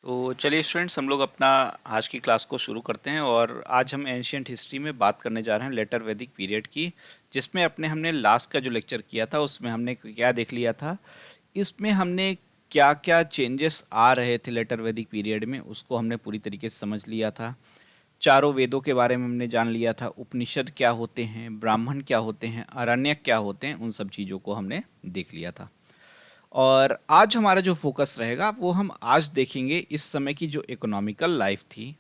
तो चलिए स्टूडेंट्स, हम लोग अपना आज की क्लास को शुरू करते हैं। और आज हम एंशियंट हिस्ट्री में बात करने जा रहे हैं लेटर वैदिक पीरियड की, जिसमें हमने लास्ट का जो लेक्चर किया था उसमें हमने क्या देख लिया था। इसमें हमने क्या क्या चेंजेस आ रहे थे लेटर वैदिक पीरियड में, उसको हमने पूरी तरीके से समझ लिया था। चारों वेदों के बारे में हमने जान लिया था, उपनिषद क्या होते हैं, ब्राह्मण क्या होते हैं, आरण्यक क्या होते हैं, उन सब चीज़ों को हमने देख लिया था। और आज हमारा जो फोकस रहेगा वो हम आज देखेंगे इस समय की जो इकोनॉमिकल लाइफ थी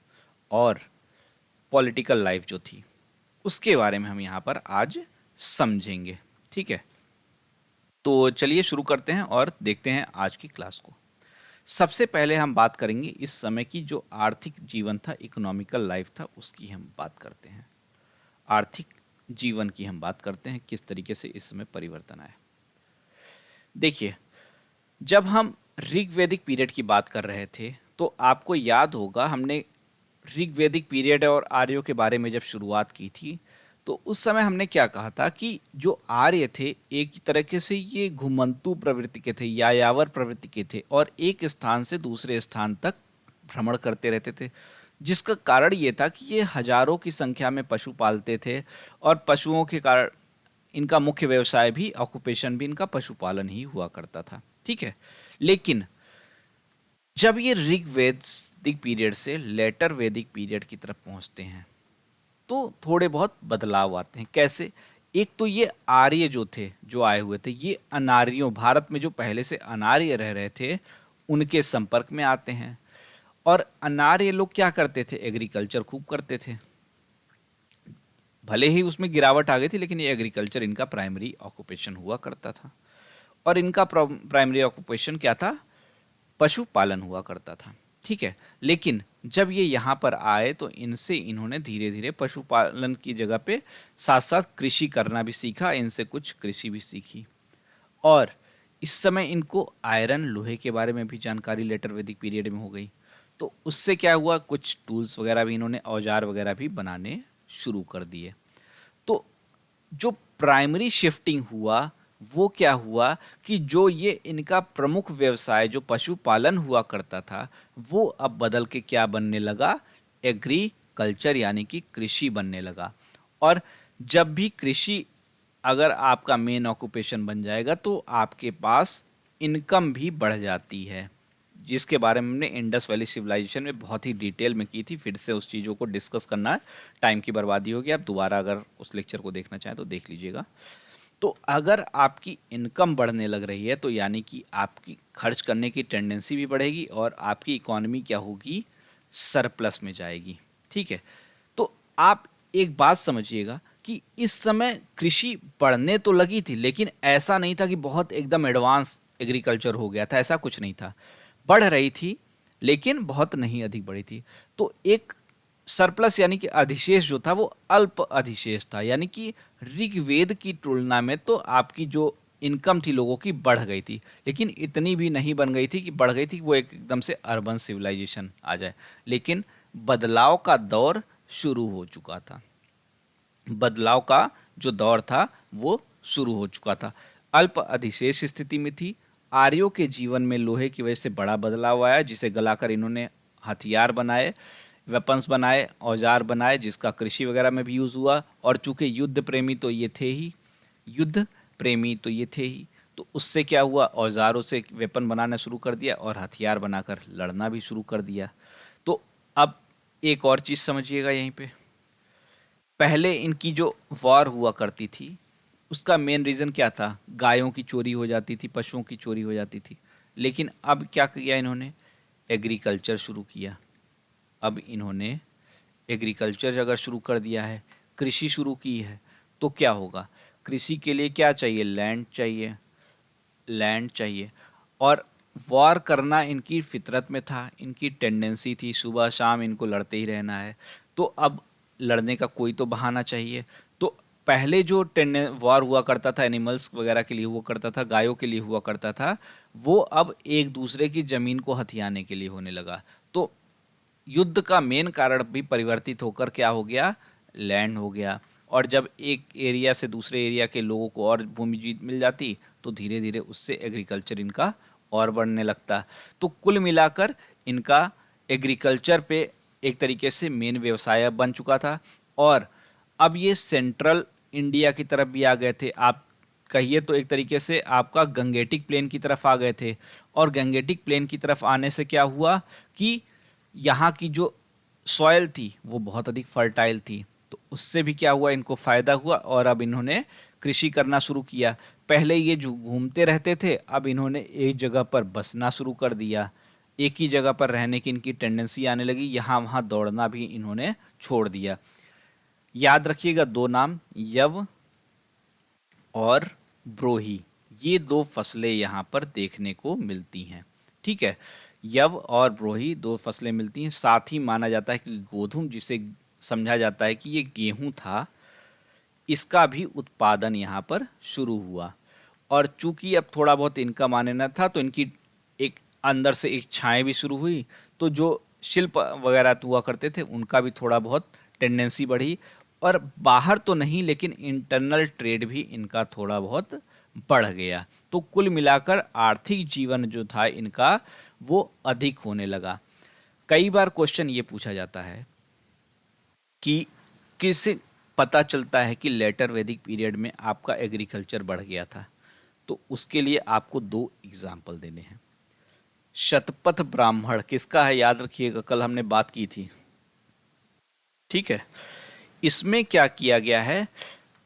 और पॉलिटिकल लाइफ जो थी, उसके बारे में हम यहाँ पर आज समझेंगे। ठीक है, तो चलिए शुरू करते हैं और देखते हैं आज की क्लास को। सबसे पहले हम बात करेंगे इस समय की जो आर्थिक जीवन था, इकोनॉमिकल लाइफ था, उसकी हम बात करते हैं। आर्थिक जीवन की हम बात करते हैं, किस तरीके से इस समय परिवर्तन आया। देखिए, जब हम ऋग्वैदिक पीरियड की बात कर रहे थे तो आपको याद होगा हमने ऋग्वैदिक पीरियड और आर्यों के बारे में जब शुरुआत की थी तो उस समय हमने क्या कहा था कि जो आर्य थे एक तरीके से ये घुमंतु प्रवृत्ति के थे, यायावर प्रवृत्ति के थे और एक स्थान से दूसरे स्थान तक भ्रमण करते रहते थे। जिसका कारण ये था कि ये हजारों की संख्या में पशु पालते थे और पशुओं के कारण इनका मुख्य व्यवसाय भी, ऑक्यूपेशन भी इनका पशुपालन ही हुआ करता था। ठीक है, लेकिन जब ये ऋग वैदिक पीरियड से लेटर वैदिक पीरियड की तरफ पहुंचते हैं तो थोड़े बहुत बदलाव आते हैं। कैसे? एक तो ये आर्य जो थे, जो आए हुए थे, ये अनार्यों, भारत में जो पहले से अनार्य रह रहे थे उनके संपर्क में आते हैं। और अनार्य लोग क्या करते थे? एग्रीकल्चर खूब करते थे। भले ही उसमें गिरावट आ गई थी लेकिन ये एग्रीकल्चर इनका प्राइमरी ऑक्यूपेशन हुआ करता था। और इनका प्राइमरी ऑक्यूपेशन क्या था? पशुपालन हुआ करता था। ठीक है, लेकिन जब ये यहाँ पर आए तो इनसे इन्होंने धीरे धीरे पशुपालन की जगह पे साथ साथ कृषि करना भी सीखा, इनसे कुछ कृषि भी सीखी। और इस समय इनको आयरन, लोहे के बारे में भी जानकारी लेटर वैदिक पीरियड में हो गई। तो उससे क्या हुआ, कुछ टूल्स वगैरह भी इन्होंने, औजार वगैरह भी बनाने शुरू कर दिए। तो जो प्राइमरी शिफ्टिंग हुआ वो क्या हुआ कि जो ये इनका प्रमुख व्यवसाय जो पशुपालन हुआ करता था वो अब बदल के क्या बनने लगा? एग्रीकल्चर, यानी कि कृषि बनने लगा। और जब भी कृषि अगर आपका मेन ऑक्यूपेशन बन जाएगा तो आपके पास इनकम भी बढ़ जाती है, जिसके बारे में हमने इंडस वैली सिविलाइजेशन में बहुत ही डिटेल में की थी। फिर से उस चीज़ों को डिस्कस करना टाइम की बर्बादी होगी, आप दोबारा अगर उस लेक्चर को देखना चाहें तो देख लीजिएगा। तो अगर आपकी इनकम बढ़ने लग रही है तो यानी कि आपकी खर्च करने की टेंडेंसी भी बढ़ेगी और आपकी इकोनॉमी क्या होगी? सरप्लस में जाएगी। ठीक है, तो आप एक बात समझिएगा कि इस समय कृषि बढ़ने तो लगी थी लेकिन ऐसा नहीं था कि बहुत एकदम एडवांस एग्रीकल्चर हो गया था, ऐसा कुछ नहीं था। बढ़ रही थी लेकिन बहुत नहीं अधिक बढ़ी थी। तो एक सरप्लस यानी कि अधिशेष जो था वो अल्प अधिशेष था, यानी कि ऋग्वेद की तुलना में तो आपकी जो इनकम थी लोगों की बढ़ गई थी, लेकिन इतनी भी नहीं बन गई थी कि बढ़ गई थी कि वो एकदम से अर्बन सिविलाइजेशन आ जाए। लेकिन बदलाव का दौर शुरू हो चुका था। बदलाव का जो दौर था वो शुरू हो चुका था। अल्प अधिशेष स्थिति में थी। आर्यों के जीवन में लोहे की वजह से बड़ा बदलाव आया, जिसे गलाकर इन्होंने हथियार बनाए, वेपन्स बनाए, औजार बनाए, जिसका कृषि वगैरह में भी यूज हुआ। और चूंकि युद्ध प्रेमी तो ये थे ही, तो उससे क्या हुआ, औजारों से वेपन बनाना शुरू कर दिया और हथियार बनाकर लड़ना भी शुरू कर दिया। तो अब एक और चीज समझिएगा यहीं पे। पहले इनकी जो वॉर हुआ करती थी उसका मेन रीजन क्या था? गायों की चोरी हो जाती थी, पशुओं की चोरी हो जाती थी। लेकिन अब क्या किया इन्होंने? एग्रीकल्चर शुरू किया। अब इन्होंने एग्रीकल्चर अगर शुरू कर दिया है, कृषि शुरू की है, तो क्या होगा? कृषि के लिए क्या चाहिए? लैंड चाहिए। लैंड चाहिए। और वॉर करना इनकी फितरत में था, इनकी टेंडेंसी थी, सुबह शाम इनको लड़ते ही रहना है। तो अब लड़ने का कोई तो बहाना चाहिए। तो पहले जो वॉर हुआ करता था एनिमल्स वगैरह के लिए हुआ करता था, गायों के लिए हुआ करता था, वो अब एक दूसरे की जमीन को हथियाने के लिए होने लगा। तो युद्ध का मेन कारण भी परिवर्तित होकर क्या हो गया? लैंड हो गया। और जब एक एरिया से दूसरे एरिया के लोगों को और भूमि जीत मिल जाती तो धीरे धीरे उससे एग्रीकल्चर इनका और बढ़ने लगता। तो कुल मिलाकर इनका एग्रीकल्चर पे एक तरीके से मेन व्यवसाय बन चुका था। और अब ये सेंट्रल इंडिया की तरफ भी आ गए थे, आप कहिए तो एक तरीके से आपका गंगेटिक प्लेन की तरफ आ गए थे। और गंगेटिक प्लेन की तरफ आने से क्या हुआ कि यहाँ की जो सॉयल थी वो बहुत अधिक फर्टाइल थी, तो उससे भी क्या हुआ, इनको फायदा हुआ और अब इन्होंने कृषि करना शुरू किया। पहले ये जो घूमते रहते थे, अब इन्होंने एक जगह पर बसना शुरू कर दिया, एक ही जगह पर रहने की इनकी टेंडेंसी आने लगी, यहाँ वहाँ दौड़ना भी इन्होंने छोड़ दिया। याद रखिएगा दो नाम, यव और ब्रोही, ये दो फसलें यहाँ पर देखने को मिलती हैं। ठीक है, यव और ब्रोही दो फसलें मिलती हैं। साथ ही माना जाता है कि गोधुम, जिसे समझा जाता है कि ये गेहूं था, इसका भी उत्पादन यहाँ पर शुरू हुआ। और चूंकि अब थोड़ा बहुत इनकम आने न था, तो इनकी एक अंदर से एक छाएं भी शुरू हुई, तो जो शिल्प वगैरह हुआ करते थे उनका भी थोड़ा बहुत टेंडेंसी बढ़ी। और बाहर तो नहीं, लेकिन इंटरनल ट्रेड भी इनका थोड़ा बहुत बढ़ गया। तो कुल मिलाकर आर्थिक जीवन जो था इनका वो अधिक होने लगा। कई बार क्वेश्चन ये पूछा जाता है कि किससे पता चलता है कि लेटर वैदिक पीरियड में आपका एग्रीकल्चर बढ़ गया था। तो उसके लिए आपको दो एग्जाम्पल देने हैं। शतपथ ब्राह्मण किसका है, याद रखिएगा, कल हमने बात की थी। ठीक है, इसमें क्या किया गया है,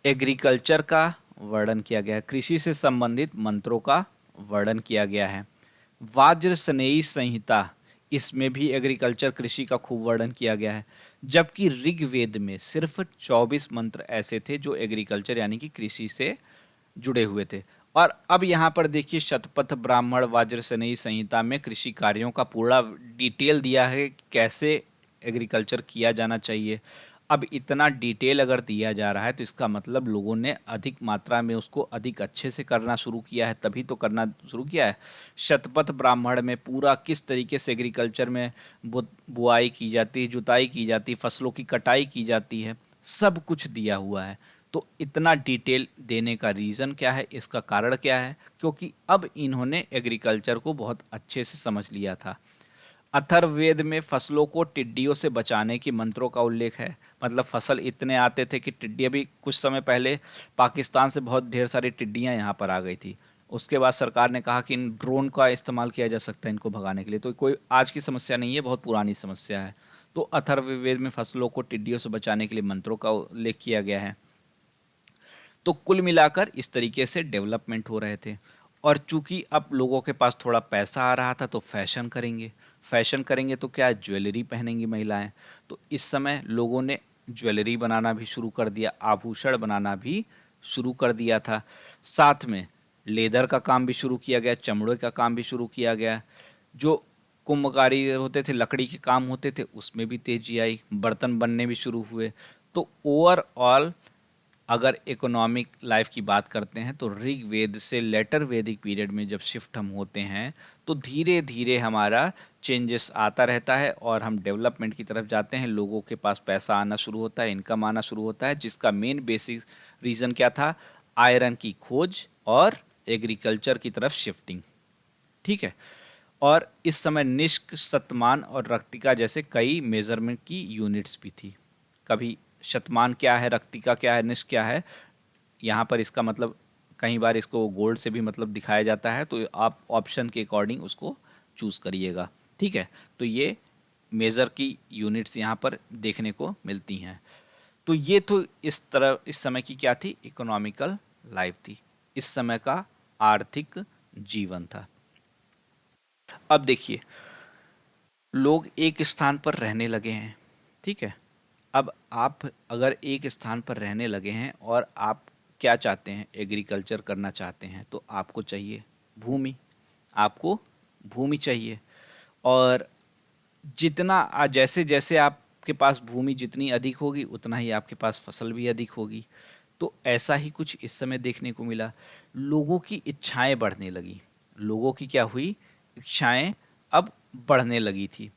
एग्रीकल्चर का वर्णन किया गया है, कृषि से संबंधित मंत्रों का वर्णन किया गया है। वाज्र स्नेही संहिता, इसमें भी एग्रीकल्चर कृषि का खूब वर्णन किया गया है। जबकि ऋग्वेद में सिर्फ 24 मंत्र ऐसे थे जो एग्रीकल्चर यानी कि कृषि से जुड़े हुए थे। और अब यहाँ पर देखिए, शतपथ ब्राह्मण वाज्रसेनी संहिता में कृषि कार्यों का पूरा डिटेल दिया है, कैसे एग्रीकल्चर किया जाना चाहिए। अब इतना डिटेल अगर दिया जा रहा है तो इसका मतलब लोगों ने अधिक मात्रा में उसको अधिक अच्छे से करना शुरू किया है, तभी तो करना शुरू किया है। शतपथ ब्राह्मण में पूरा किस तरीके से एग्रीकल्चर में बुआई की जाती है, जुताई की जाती है, फसलों की कटाई की जाती है, सब कुछ दिया हुआ है। तो इतना डिटेल देने का रीज़न क्या है, इसका कारण क्या है, क्योंकि अब इन्होंने एग्रीकल्चर को बहुत अच्छे से समझ लिया था। अथर्ववेद में फसलों को टिड्डियों से बचाने की मंत्रों का उल्लेख है। मतलब फसल इतने आते थे कि टिड्डी, अभी कुछ समय पहले पाकिस्तान से बहुत ढेर सारी टिड्डियां यहाँ पर आ गई थी। उसके बाद सरकार ने कहा कि इन ड्रोन का इस्तेमाल किया जा सकता है इनको भगाने के लिए। तो कोई आज की समस्या नहीं है, बहुत पुरानी समस्या है। तो अथर्ववेद में फसलों को टिड्डियों से बचाने के लिए मंत्रों का उल्लेख किया गया है। तो कुल मिलाकर इस तरीके से डेवलपमेंट हो रहे थे। और चूंकि अब लोगों के पास थोड़ा पैसा आ रहा था, तो फैशन करेंगे। फैशन करेंगे तो क्या, ज्वेलरी पहनेंगी महिलाएं। तो इस समय लोगों ने ज्वेलरी बनाना भी शुरू कर दिया, आभूषण बनाना भी शुरू कर दिया था। साथ में लेदर का काम भी शुरू किया गया, चमड़े का काम भी शुरू किया गया। जो कुंभकारी होते थे, लकड़ी के काम होते थे, उसमें भी तेजी आई, बर्तन बनने भी शुरू हुए। तो ओवरऑल अगर इकोनॉमिक लाइफ की बात करते हैं, तो ऋग्वेद से लेटर वैदिक पीरियड में जब शिफ्ट हम होते हैं, तो धीरे धीरे हमारा चेंजेस आता रहता है और हम डेवलपमेंट की तरफ जाते हैं। लोगों के पास पैसा आना शुरू होता है, इनकम आना शुरू होता है, जिसका मेन बेसिक रीजन क्या था, आयरन की खोज और एग्रीकल्चर की तरफ शिफ्टिंग। ठीक है, और इस समय निष्क, शतमान और रक्तिका जैसे कई मेजरमेंट की यूनिट्स भी थी। कभी शतमान क्या है, रक्तिका क्या है, निष्क क्या है, यहाँ पर इसका मतलब कई बार इसको गोल्ड से भी मतलब दिखाया जाता है, तो आप ऑप्शन के अकॉर्डिंग उसको चूज करिएगा। ठीक है, तो ये मेजर की यूनिट्स यहाँ पर देखने को मिलती हैं। तो ये तो इस तरह इस समय की क्या थी, इकोनॉमिकल लाइफ थी, इस समय का आर्थिक जीवन था। अब देखिए, लोग एक स्थान पर रहने लगे हैं। ठीक है, अब आप अगर एक स्थान पर रहने लगे हैं और आप क्या चाहते हैं, एग्रीकल्चर करना चाहते हैं, तो आपको चाहिए भूमि, आपको भूमि चाहिए। और जितना जैसे जैसे आपके पास भूमि जितनी अधिक होगी, उतना ही आपके पास फसल भी अधिक होगी। तो ऐसा ही कुछ इस समय देखने को मिला। लोगों की इच्छाएं बढ़ने लगी, लोगों की क्या हुई, इच्छाएं अब बढ़ने लगी थी।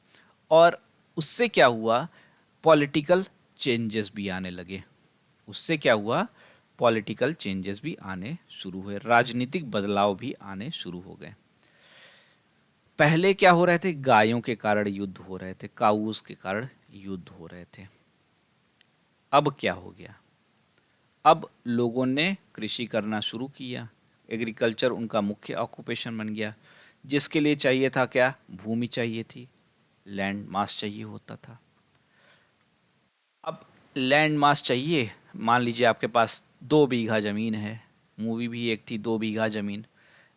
और उससे क्या हुआ, पॉलिटिकल चेंजेस भी आने लगे। उससे क्या हुआ, पॉलिटिकल चेंजेस भी आने शुरू हुए, राजनीतिक बदलाव भी आने शुरू हो गए। पहले क्या हो रहे थे, गायों के कारण युद्ध हो रहे थे, काउस के कारण युद्ध हो रहे थे। अब क्या हो गया, अब लोगों ने कृषि करना शुरू किया, एग्रीकल्चर उनका मुख्य ऑक्यूपेशन बन गया, जिसके लिए चाहिए था क्या, भूमि चाहिए थी, लैंड मास चाहिए होता था। अब लैंड मास चाहिए, मान लीजिए आपके पास 2 बीघा जमीन है, मूवी भी एक थी 2 बीघा जमीन,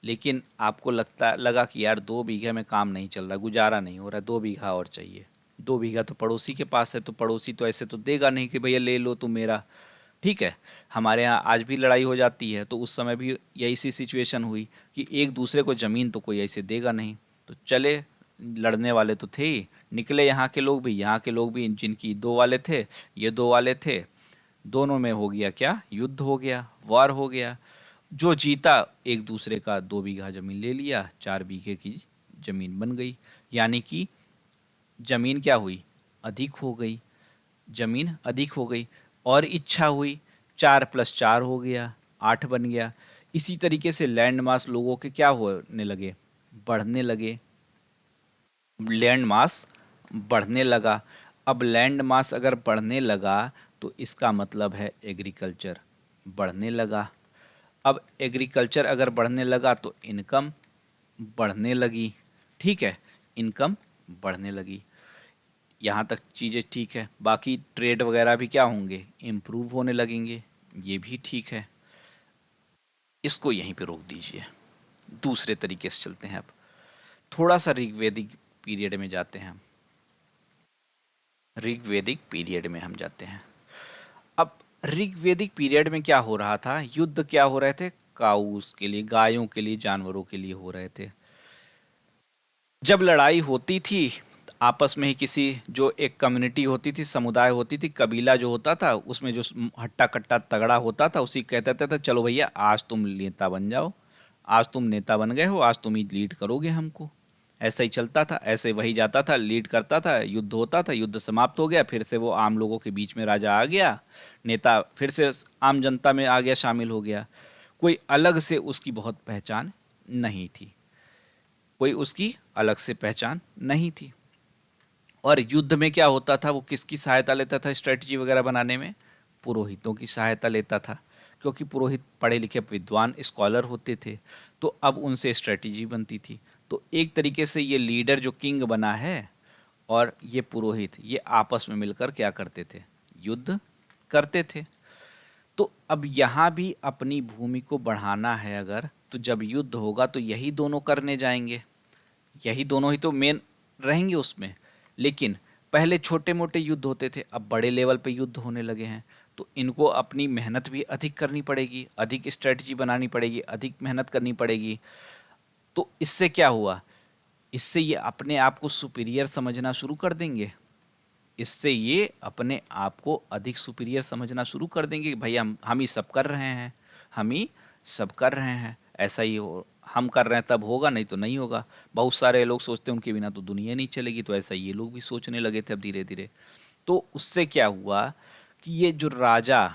लेकिन आपको लगा कि यार 2 बीघे में काम नहीं चल रहा, गुजारा नहीं हो रहा, 2 बीघा और चाहिए। 2 बीघा तो पड़ोसी के पास है, तो पड़ोसी तो ऐसे तो देगा नहीं कि भैया ले लो तुम मेरा। ठीक है, हमारे यहाँ आज भी लड़ाई हो जाती है, तो उस समय भी यही सी सिचुएशन हुई कि एक दूसरे को जमीन तो कोई ऐसे देगा नहीं, तो चले, लड़ने वाले तो थे ही, निकले यहाँ के लोग भी, यहाँ के लोग भी, जिनकी 2 वाले थे, ये 2 वाले थे, दोनों में हो गया क्या, युद्ध हो गया, वार हो गया। जो जीता एक दूसरे का 2 बीघा जमीन ले लिया, 4 बीघे की जमीन बन गई, यानी कि जमीन क्या हुई, अधिक हो गई, जमीन अधिक हो गई, और इच्छा हुई, 4+4 हो गया, 8 बन गया। इसी तरीके से लैंड मास लोगों के क्या होने लगे, बढ़ने लगे, लैंड मास बढ़ने लगा। अब लैंड मास अगर बढ़ने लगा तो इसका मतलब है एग्रीकल्चर बढ़ने लगा। अब एग्रीकल्चर अगर बढ़ने लगा तो इनकम बढ़ने लगी। ठीक है, इनकम बढ़ने लगी, यहाँ तक चीज़ें ठीक है। बाकी ट्रेड वगैरह भी क्या होंगे, इम्प्रूव होने लगेंगे, ये भी ठीक है। इसको यहीं पे रोक दीजिए, दूसरे तरीके से चलते हैं। अब थोड़ा सा ऋग्वेदिक पीरियड में जाते हैं हम, ऋग्वेदिक पीरियड में हम जाते हैं। अब ऋग्वेदिक पीरियड में क्या हो रहा था, युद्ध क्या हो रहे थे, काउस के लिए, गायों के लिए, जानवरों के लिए हो रहे थे। जब लड़ाई होती थी आपस में ही, किसी जो एक कम्युनिटी होती थी, समुदाय होती थी, कबीला जो होता था, उसमें जो हट्टा कट्टा तगड़ा होता था, उसी कहते थे चलो भैया आज तुम नेता बन जाओ, आज तुम नेता बन गए हो, आज तुम ही लीड करोगे हमको। ऐसा ही चलता था, ऐसे वही जाता था, लीड करता था, युद्ध होता था, युद्ध समाप्त हो गया, फिर से वो आम लोगों के बीच में राजा आ गया, नेता फिर से आम जनता में आ गया, शामिल हो गया। कोई अलग से उसकी बहुत पहचान नहीं थी, कोई उसकी अलग से पहचान नहीं थी। और युद्ध में क्या होता था, वो किसकी सहायता लेता था स्ट्रेटजी वगैरह बनाने में, पुरोहितों की सहायता लेता था, क्योंकि पुरोहित पढ़े लिखे विद्वान स्कॉलर होते थे, तो अब उनसे स्ट्रेटजी बनती थी। तो एक तरीके से ये लीडर जो किंग बना है, और ये पुरोहित, ये आपस में मिलकर क्या करते थे, युद्ध करते थे। तो अब यहाँ भी अपनी भूमि को बढ़ाना है अगर, तो जब युद्ध होगा तो यही दोनों करने जाएंगे, यही दोनों ही तो मेन रहेंगे उसमें। लेकिन पहले छोटे मोटे युद्ध होते थे, अब बड़े लेवल पे युद्ध होने लगे हैं, तो इनको अपनी मेहनत भी अधिक करनी पड़ेगी, अधिक स्ट्रेटजी बनानी पड़ेगी, अधिक मेहनत करनी पड़ेगी। तो इससे क्या हुआ, इससे ये अपने आप को सुपीरियर समझना शुरू कर देंगे, इससे ये अपने आप को अधिक सुपीरियर समझना शुरू कर देंगे कि भाई हम ही सब कर रहे हैं, हम ही सब कर रहे हैं, ऐसा ही हो, हम कर रहे हैं तब होगा, नहीं तो नहीं होगा। बहुत सारे लोग सोचते हैं उनके बिना तो दुनिया नहीं चलेगी, तो ऐसा ये लोग भी सोचने लगे थे अब धीरे धीरे। तो उससे क्या हुआ कि ये जो राजा,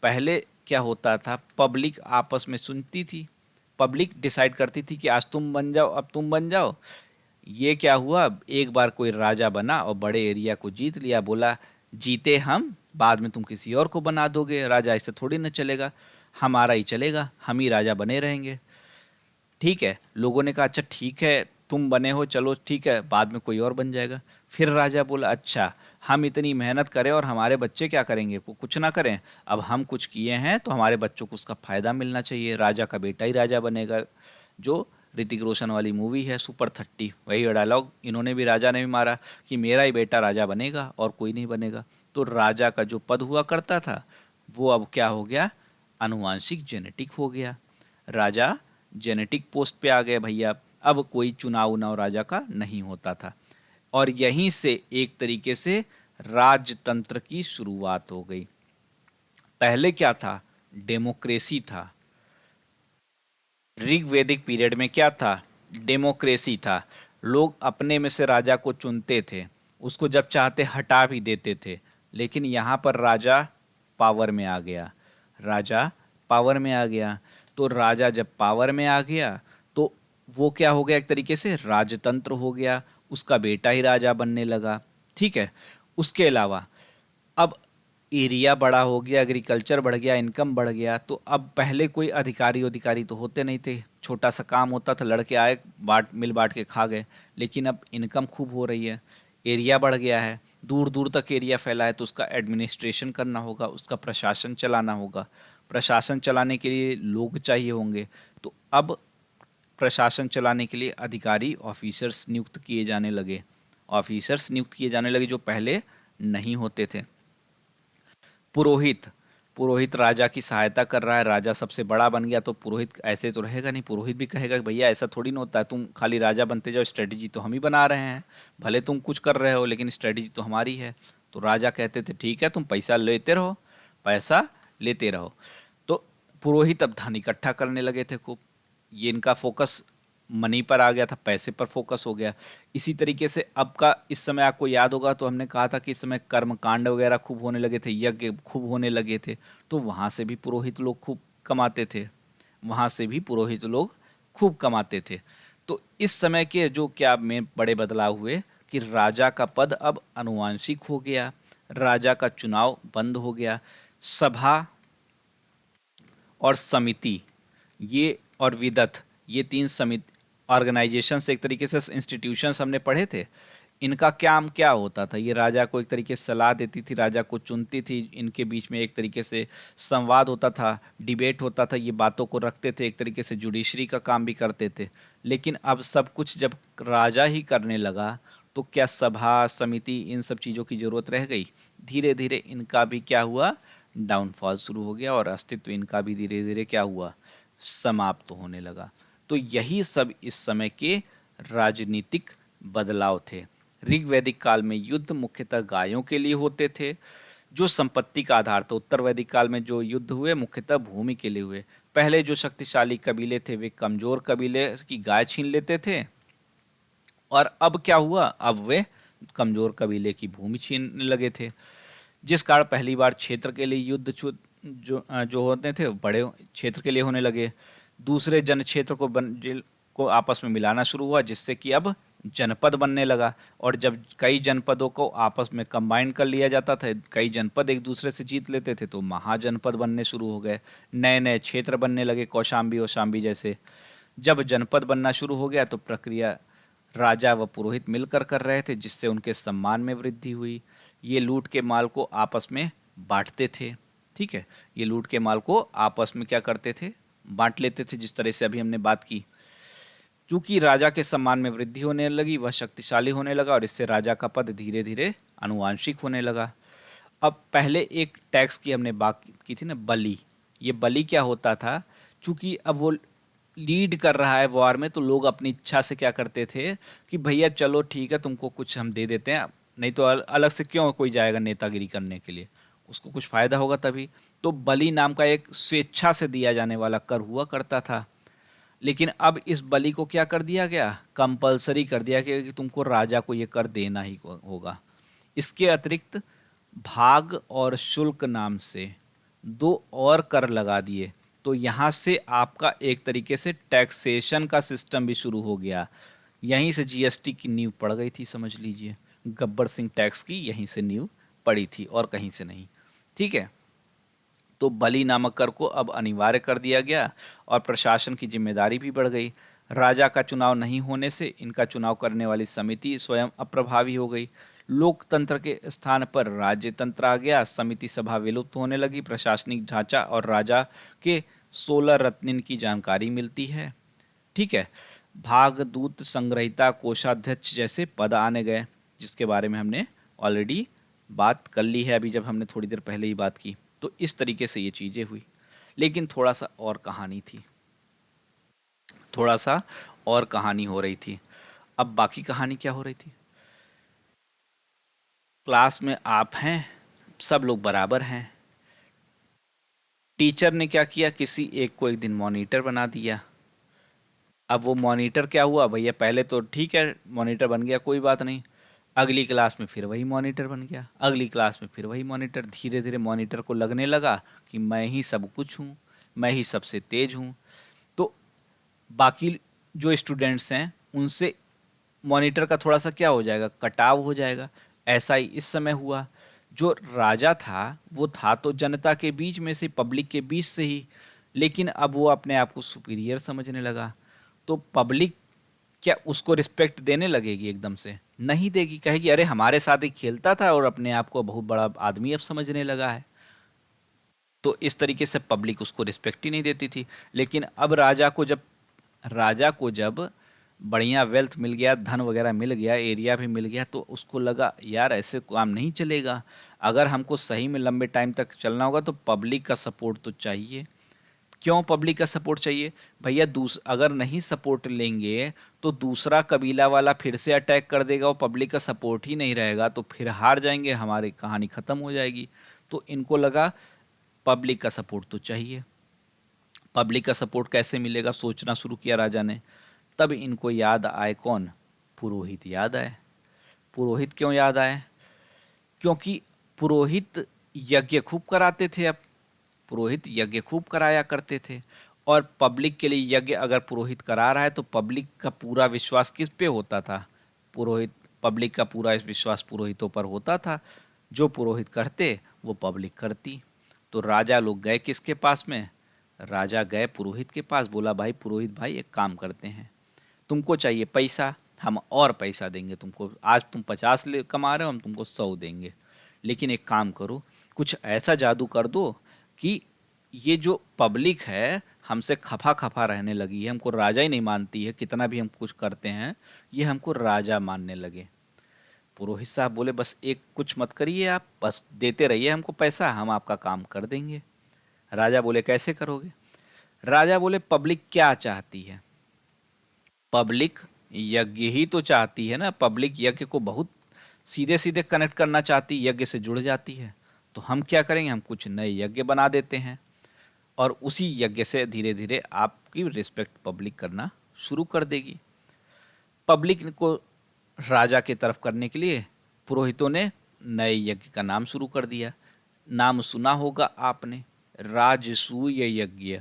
पहले क्या होता था, पब्लिक आपस में सुनती थी, पब्लिक डिसाइड करती थी कि आज तुम बन जाओ, अब तुम बन जाओ। ये क्या हुआ, एक बार कोई राजा बना और बड़े एरिया को जीत लिया, बोला जीते हम, बाद में तुम किसी और को बना दोगे राजा, ऐसे थोड़ी ना चलेगा, हमारा ही चलेगा, हम ही राजा बने रहेंगे। ठीक है, लोगों ने कहा अच्छा ठीक है, तुम बने हो, चलो ठीक है, बाद में कोई और बन जाएगा। फिर राजा बोला अच्छा, हम इतनी मेहनत करें और हमारे बच्चे क्या करेंगे, कुछ ना करें, अब हम कुछ किए हैं तो हमारे बच्चों को उसका फायदा मिलना चाहिए, राजा का बेटा ही राजा बनेगा। जो ऋतिक रोशन वाली मूवी है सुपर 30, वही डायलॉग इन्होंने भी, राजा ने भी मारा कि मेरा ही बेटा राजा बनेगा और कोई नहीं बनेगा। तो राजा का जो पद हुआ करता था, वो अब क्या हो गया, अनुवांशिक जेनेटिक हो गया, राजा जेनेटिक पोस्ट पे आ गए भैया। अब कोई चुनाव उनाव राजा का नहीं होता था, और यहीं से एक तरीके से राजतंत्र की शुरुआत हो गई। पहले क्या था, डेमोक्रेसी था, ऋग्वेदिक पीरियड में क्या था, डेमोक्रेसी था। लोग अपने में से राजा को चुनते थे, उसको जब चाहते हटा भी देते थे। लेकिन यहाँ पर राजा पावर में आ गया, राजा पावर में आ गया। तो राजा जब पावर में आ गया तो वो क्या हो गया, एक तरीके से राजतंत्र हो गया, उसका बेटा ही राजा बनने लगा। ठीक है। उसके अलावा अब एरिया बड़ा हो गया, एग्रीकल्चर बढ़ गया, इनकम बढ़ गया, तो अब पहले कोई अधिकारी अधिकारी तो होते नहीं थे, छोटा सा काम होता था, लड़के आए मिल बांट के खा गए। लेकिन अब इनकम खूब हो रही है, एरिया बढ़ गया है, दूर दूर तक एरिया फैला है, तो उसका एडमिनिस्ट्रेशन करना होगा, उसका प्रशासन चलाना होगा। प्रशासन चलाने के लिए लोग चाहिए होंगे। तो अब प्रशासन चलाने के लिए अधिकारी ऑफिसर्स नियुक्त किए जाने लगे। ऑफिसर्स नियुक्त किए जाने लगे जो पहले नहीं होते थे। पुरोहित, पुरोहित राजा की सहायता कर रहा है, राजा सबसे बड़ा बन गया, तो पुरोहित ऐसे तो रहेगा नहीं, पुरोहित भी कहेगा कि भैया ऐसा थोड़ी ना होता है, तुम खाली राजा बनते जाओ, स्ट्रेटेजी तो हम ही बना रहे हैं, भले तुम कुछ कर रहे हो लेकिन स्ट्रेटेजी तो हमारी है। तो राजा कहते थे ठीक है, तुम पैसा लेते रहो, पैसा लेते रहो। तो पुरोहित अब धन इकट्ठा करने लगे थे खूब, ये इनका फोकस मनी पर आ गया था, पैसे पर फोकस हो गया। इसी तरीके से अब का इस समय आपको याद होगा, तो हमने कहा था कि इस समय कर्म कांड वगैरह खूब होने लगे थे, यज्ञ खूब होने लगे थे, तो वहां से भी पुरोहित लोग खूब कमाते थे, वहां से भी पुरोहित लोग खूब कमाते थे। तो इस समय के जो क्या में बड़े बदलाव हुए कि राजा का पद अब अनुवांशिक हो गया, राजा का चुनाव बंद हो गया, सभा और समिति, ये और विदत, ये तीन समिति ऑर्गेनाइजेशन से, एक तरीके से इंस्टीट्यूशंस हमने पढ़े थे, इनका काम क्या होता था, ये राजा को एक तरीके से सलाह देती थी, राजा को चुनती थी, इनके बीच में एक तरीके से संवाद होता था, डिबेट होता था, ये बातों को रखते थे, एक तरीके से जुडिशरी का काम भी करते थे। लेकिन अब सब कुछ जब राजा ही करने लगा, तो क्या सभा समिति इन सब चीजों की जरूरत रह गई? धीरे धीरे इनका भी क्या हुआ, डाउनफॉल शुरू हो गया, और अस्तित्व इनका भी धीरे धीरे क्या हुआ, समाप्त होने लगा। तो यही सब इस समय के राजनीतिक बदलाव थे। ऋग्वैदिक काल में युद्ध मुख्यतः गायों के लिए होते थे, जो संपत्ति का आधार था। उत्तर वैदिक काल में जो युद्ध हुए मुख्यतः भूमि के लिए हुए। पहले जो शक्तिशाली कबीले थे वे कमजोर कबीले की गाय छीन लेते थे, और अब क्या हुआ, अब वे कमजोर कबीले की भूमि छीनने लगे थे, जिस कारण पहली बार क्षेत्र के लिए युद्ध जो होते थे बड़े क्षेत्र के लिए होने लगे। दूसरे जन क्षेत्र को आपस में मिलाना शुरू हुआ, जिससे कि अब जनपद बनने लगा, और जब कई जनपदों को आपस में कंबाइन कर लिया जाता था, कई जनपद एक दूसरे से जीत लेते थे, तो महाजनपद बनने शुरू हो गए, नए नए क्षेत्र बनने लगे, कौशाम्बी और जैसे। जब जनपद बनना शुरू हो गया तो प्रक्रिया राजा व पुरोहित मिलकर कर रहे थे, जिससे उनके सम्मान में वृद्धि हुई। ये लूट के माल को आपस में बांटते थे। ठीक है, ये लूट के माल को आपस में क्या करते थे, बांट लेते थे, जिस तरह से अभी हमने बात की। चूंकि राजा के सम्मान में वृद्धि होने लगी, वह शक्तिशाली होने लगा, और इससे राजा का पद धीरे धीरे अनुवांशिक होने लगा। अब पहले एक टैक्स की हमने बात की थी ना, बलि। ये बलि क्या होता था, चूंकि अब वो लीड कर रहा है वॉर में, तो लोग अपनी इच्छा से क्या करते थे कि भैया चलो ठीक है, तुमको कुछ हम दे देते हैं, नहीं तो अलग से क्यों कोई जाएगा नेतागिरी करने के लिए, उसको कुछ फायदा होगा तभी। तो बलि नाम का एक स्वेच्छा से दिया जाने वाला कर हुआ करता था। लेकिन अब इस बलि को क्या कर दिया गया, कंपलसरी कर दिया गया कि तुमको राजा को ये कर देना ही होगा। इसके अतिरिक्त भाग और शुल्क नाम से दो और कर लगा दिए। तो यहां से आपका एक तरीके से टैक्सेशन का सिस्टम भी शुरू हो गया। यहीं से जीएसटी की नींव पड़ गई थी, समझ लीजिए, गब्बर सिंह टैक्स की यहीं से नींव पड़ी थी और कहीं से नहीं। ठीक है, तो बलि नामक कर को अब अनिवार्य कर दिया गया, और प्रशासन की जिम्मेदारी भी बढ़ गई। राजा का चुनाव नहीं होने से इनका चुनाव करने वाली समिति स्वयं अप्रभावी हो गई। लोकतंत्र के स्थान पर राज्यतंत्र आ गया, समिति सभा विलुप्त होने लगी, प्रशासनिक ढांचा और राजा के 16 रत्न की जानकारी मिलती है। ठीक है, भागदूत, संग्रहिता, कोषाध्यक्ष जैसे पद आने गए, जिसके बारे में हमने ऑलरेडी बात कर ली है, अभी जब हमने थोड़ी देर पहले ही बात की। तो इस तरीके से ये चीजें हुई। लेकिन थोड़ा सा और कहानी थी, थोड़ा सा और कहानी हो रही थी। अब बाकी कहानी क्या हो रही थी, क्लास में आप हैं, सब लोग बराबर हैं। टीचर ने क्या किया, किसी एक को एक दिन मॉनिटर बना दिया। अब वो मॉनिटर क्या हुआ भैया, पहले तो ठीक है मॉनिटर बन गया, कोई बात नहीं, अगली क्लास में फिर वही मॉनिटर बन गया, अगली क्लास में फिर वही मॉनिटर। धीरे धीरे मॉनिटर को लगने लगा कि मैं ही सब कुछ हूँ, मैं ही सबसे तेज हूँ। तो बाकी जो स्टूडेंट्स हैं उनसे मॉनिटर का थोड़ा सा क्या हो जाएगा, कटाव हो जाएगा। ऐसा ही इस समय हुआ। जो राजा था वो था तो जनता के बीच में से, पब्लिक के बीच से ही, लेकिन अब वो अपने आप को सुपीरियर समझने लगा। तो पब्लिक क्या उसको रिस्पेक्ट देने लगेगी? एकदम से नहीं देगी, कहेगी अरे हमारे साथ ही खेलता था और अपने आप को बहुत बड़ा आदमी अब समझने लगा है। तो इस तरीके से पब्लिक उसको रिस्पेक्ट ही नहीं देती थी। लेकिन अब राजा को जब बढ़िया वेल्थ मिल गया, धन वगैरह मिल गया, एरिया भी मिल गया, तो उसको लगा यार ऐसे काम नहीं चलेगा। अगर हमको सही में लंबे टाइम तक चलना होगा तो पब्लिक का सपोर्ट तो चाहिए। क्यों पब्लिक का सपोर्ट चाहिए? भैया अगर नहीं सपोर्ट लेंगे तो दूसरा कबीला वाला फिर से अटैक कर देगा, और पब्लिक का सपोर्ट ही नहीं रहेगा तो फिर हार जाएंगे, हमारी कहानी खत्म हो जाएगी। तो इनको लगा पब्लिक का सपोर्ट तो चाहिए। पब्लिक का सपोर्ट कैसे मिलेगा, सोचना शुरू किया राजा ने। तब इनको याद आए कौन? पुरोहित याद आए। पुरोहित क्यों याद आए? क्योंकि पुरोहित यज्ञ खूब कराते थे। अब पुरोहित यज्ञ खूब कराया करते थे, और पब्लिक के लिए यज्ञ अगर पुरोहित करा रहा है तो पब्लिक का पूरा विश्वास किस पे होता था? पुरोहित पब्लिक का पूरा विश्वास पुरोहितों पर होता था। जो पुरोहित करते वो पब्लिक करती। तो राजा लोग गए किसके पास में? राजा गए पुरोहित के पास, बोला भाई पुरोहित भाई एक काम करते हैं, तुमको चाहिए पैसा, हम और पैसा देंगे तुमको। आज तुम 50 कमा रहे हो, हम तुमको 100 देंगे। लेकिन एक काम करो, कुछ ऐसा जादू कर दो कि ये जो पब्लिक है हमसे खफा खफा रहने लगी है, हमको राजा ही नहीं मानती है, कितना भी हम कुछ करते हैं ये हमको राजा मानने लगे। पुरोहित साहब बोले बस एक कुछ मत करिए, आप बस देते रहिए हमको पैसा, हम आपका काम कर देंगे। राजा बोले कैसे करोगे? राजा बोले पब्लिक क्या चाहती है? पब्लिक यज्ञ ही तो चाहती है ना। पब्लिक यज्ञ को बहुत सीधे सीधे कनेक्ट करना चाहती, यज्ञ से जुड़ जाती है। तो हम क्या करेंगे, हम कुछ नए यज्ञ बना देते हैं, और उसी यज्ञ से धीरे धीरे आपकी रिस्पेक्ट पब्लिक करना शुरू कर देगी। पब्लिक को राजा की तरफ करने के लिए पुरोहितों ने नए यज्ञ का नाम शुरू कर दिया। नाम सुना होगा आपने, राजसूय यज्ञ,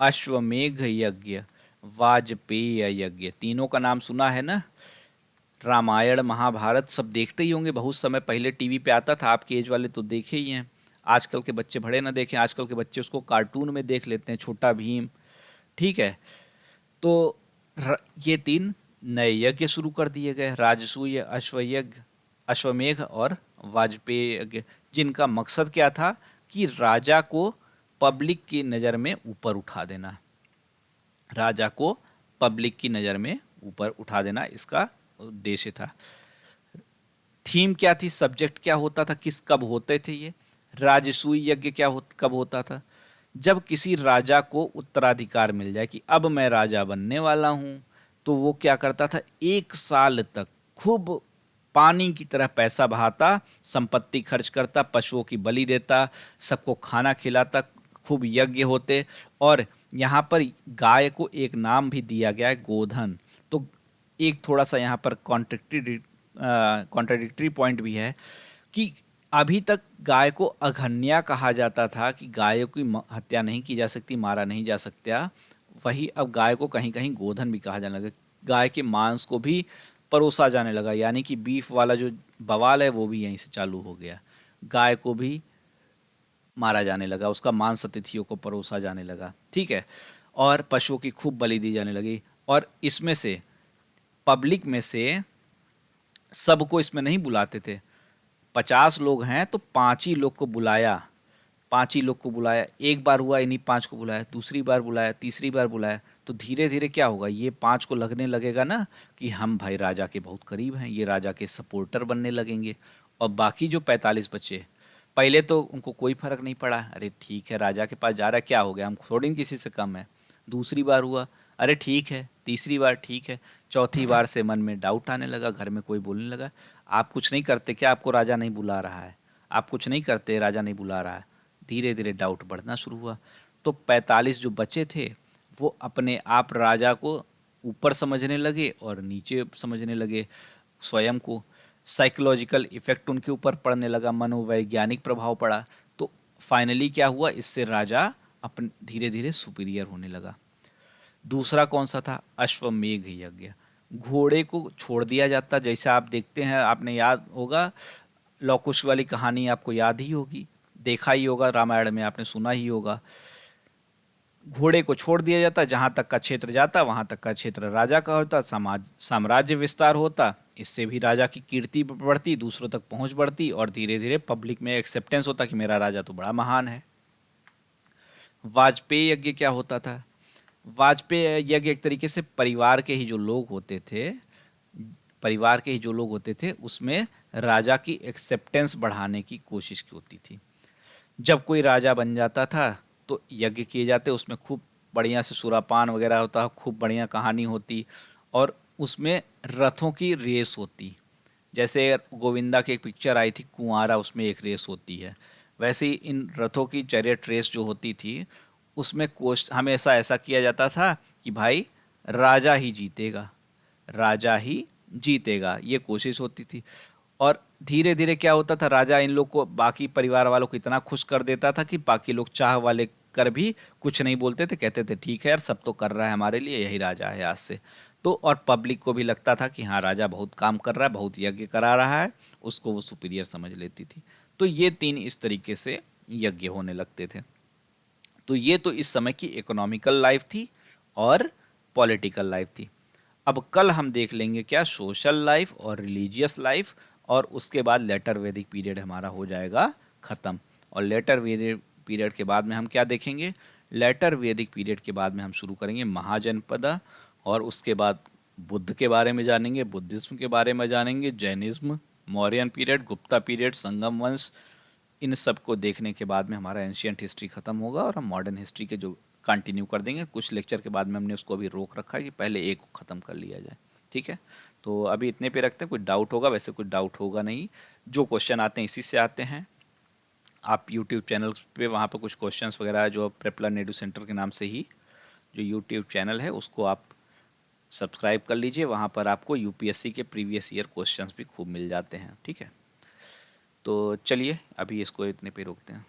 अश्वमेघ यज्ञ, वाजपेय यज्ञ। तीनों का नाम सुना है ना? रामायण महाभारत सब देखते ही होंगे, बहुत समय पहले टीवी पे आता था, आपके एज वाले तो देखे ही हैं। आजकल के बच्चे भले ना देखें, आजकल के बच्चे उसको कार्टून में देख लेते हैं, छोटा भीम। ठीक है। तो ये तीन नए यज्ञ शुरू कर दिए गए, राजसूय, अश्वयज्ञ, अश्वमेघ और वाजपेय यज्ञ, जिनका मकसद क्या था कि राजा को पब्लिक की नज़र में ऊपर उठा देना। राजा को पब्लिक की नज़र में ऊपर उठा देना इसका उद्देश्य था। थीम क्या थी, सब्जेक्ट क्या होता था, कब होते थे ये? राजसूय यज्ञ कब होता था? जब किसी राजा को उत्तराधिकार मिल जाए कि अब मैं राजा बनने वाला हूं, तो वो क्या करता था, 1 साल तक खूब पानी की तरह पैसा बहाता, संपत्ति खर्च करता, पशुओं की बलि देता, सबको खाना खिलाता, खूब यज्ञ होते। और यहाँ पर गाय को एक नाम भी दिया गया है, गोधन। तो एक थोड़ा सा यहाँ पर कॉन्ट्रडिक्टरी पॉइंट भी है कि अभी तक गाय को अघन्या कहा जाता था, कि गाय की हत्या नहीं की जा सकती, मारा नहीं जा सकता। वही अब गाय को कहीं कहीं गोधन भी कहा जाने लगा। गाय के मांस को भी परोसा जाने लगा, यानी कि बीफ वाला जो बवाल है वो भी यहीं से चालू हो गया। गाय को भी मारा जाने लगा, उसका मांस अतिथियों को परोसा जाने लगा। ठीक है। और पशुओं की खूब बलि दी जाने लगी। और इसमें से पब्लिक में से सबको इसमें नहीं बुलाते थे। 50 लोग हैं तो 5 ही लोग को बुलाया। 5 ही लोग को बुलाया। एक बार हुआ इन्हीं 5 को बुलाया, दूसरी बार बुलाया, तीसरी बार बुलाया। तो धीरे धीरे क्या होगा, ये 5 को लगने लगेगा ना कि हम भाई राजा के बहुत करीब हैं, ये राजा के सपोर्टर बनने लगेंगे। और बाकी जो 45 बचे, पहले तो उनको कोई फर्क नहीं पड़ा, अरे ठीक है राजा के पास जा रहा है, क्या हो गया, हम थोड़ी किसी से कम है। दूसरी बार हुआ, अरे ठीक है। तीसरी बार ठीक है। चौथी बार से मन में डाउट आने लगा, घर में कोई बोलने लगा, आप कुछ नहीं करते क्या, आपको राजा नहीं बुला रहा है? आप कुछ नहीं करते, राजा नहीं बुला रहा है? धीरे धीरे डाउट बढ़ना शुरू हुआ। तो 45 जो बचे थे वो अपने आप राजा को ऊपर समझने लगे और नीचे समझने लगे स्वयं को। साइकोलॉजिकल इफेक्ट उनके ऊपर पड़ने लगा, मनोवैज्ञानिक प्रभाव पड़ा। तो फाइनली क्या हुआ, इससे राजा अपन धीरे धीरे सुपीरियर होने लगा। दूसरा कौन सा था? अश्वमेघ यज्ञ। घोड़े को छोड़ दिया जाता, जैसे आप देखते हैं, आपने याद होगा लव कुश वाली कहानी आपको याद ही होगी, देखा ही होगा, रामायण में आपने सुना ही होगा। घोड़े को छोड़ दिया जाता, जहां तक का क्षेत्र जाता वहां तक का क्षेत्र राजा का होता, समाज साम्राज्य विस्तार होता, इससे भी राजा की कीर्ति बढ़ती, दूसरों तक पहुंच बढ़ती, और धीरे धीरे पब्लिक में एक्सेप्टेंस होता कि मेरा राजा तो बड़ा महान है। वाजपेयी यज्ञ क्या होता था? वाजपेयी यज्ञ एक तरीके से परिवार के ही जो लोग होते थे, परिवार के ही जो लोग होते थे उसमें राजा की एक्सेप्टेंस बढ़ाने की कोशिश की होती थी। जब कोई राजा बन जाता था तो यज्ञ किए जाते, उसमें खूब बढ़िया से सुरापान वगैरह होता, खूब बढ़िया कहानी होती, और उसमें रथों की रेस होती। जैसे गोविंदा की एक पिक्चर आई थी कुंवारा, उसमें एक रेस होती है, वैसे ही इन रथों की चैरियट रेस जो होती थी उसमें कोश हमेशा ऐसा किया जाता था कि भाई राजा ही जीतेगा, राजा ही जीतेगा, ये कोशिश होती थी। और धीरे धीरे क्या होता था, राजा इन लोग को, बाकी परिवार वालों को इतना खुश कर देता था कि बाकी लोग चाह वाले कर भी कुछ नहीं बोलते थे, कहते थे ठीक है यार, सब तो कर रहा है हमारे लिए, यही राजा है आज से। तो और पब्लिक को भी लगता था कि हाँ राजा बहुत काम कर रहा है, बहुत यज्ञ करा रहा है, उसको वो सुपीरियर समझ लेती थी। तो ये तीन इस तरीके से यज्ञ होने लगते थे। तो ये तो इस समय की इकोनॉमिकल लाइफ थी और पॉलिटिकल लाइफ थी। अब कल हम देख लेंगे क्या, सोशल लाइफ और रिलीजियस लाइफ, और उसके बाद लेटर वैदिक पीरियड हमारा हो जाएगा खत्म। और लेटर वैदिक पीरियड के बाद में हम क्या देखेंगे, लेटर वैदिक पीरियड के बाद में हम शुरू करेंगे महाजनपद, और उसके बाद बुद्ध के बारे में जानेंगे, बुद्धिज्म के बारे में जानेंगे, जैनिज्म, मौर्यन पीरियड, गुप्ता पीरियड, संगम वंश। इन सब को देखने के बाद में हमारा एंशियंट हिस्ट्री खत्म होगा और हम मॉडर्न हिस्ट्री के जो कंटिन्यू कर देंगे। कुछ लेक्चर के बाद में हमने उसको अभी रोक रखा है कि पहले एक को ख़त्म कर लिया जाए, ठीक है। तो अभी इतने पे रखते हैं, कुछ डाउट होगा? वैसे कुछ डाउट होगा नहीं, जो क्वेश्चन आते हैं इसी से आते हैं। आप यूट्यूब चैनल पे वहाँ पर कुछ क्वेश्चंस वगैरह जो प्रेपलर एडू सेंटर के नाम से ही जो यूट्यूब चैनल है उसको आप सब्सक्राइब कर लीजिए, वहाँ पर आपको यूपीएससी के प्रीवियस ईयर क्वेश्चंस भी खूब मिल जाते हैं, ठीक है। तो चलिए अभी इसको इतने पे रोकते हैं।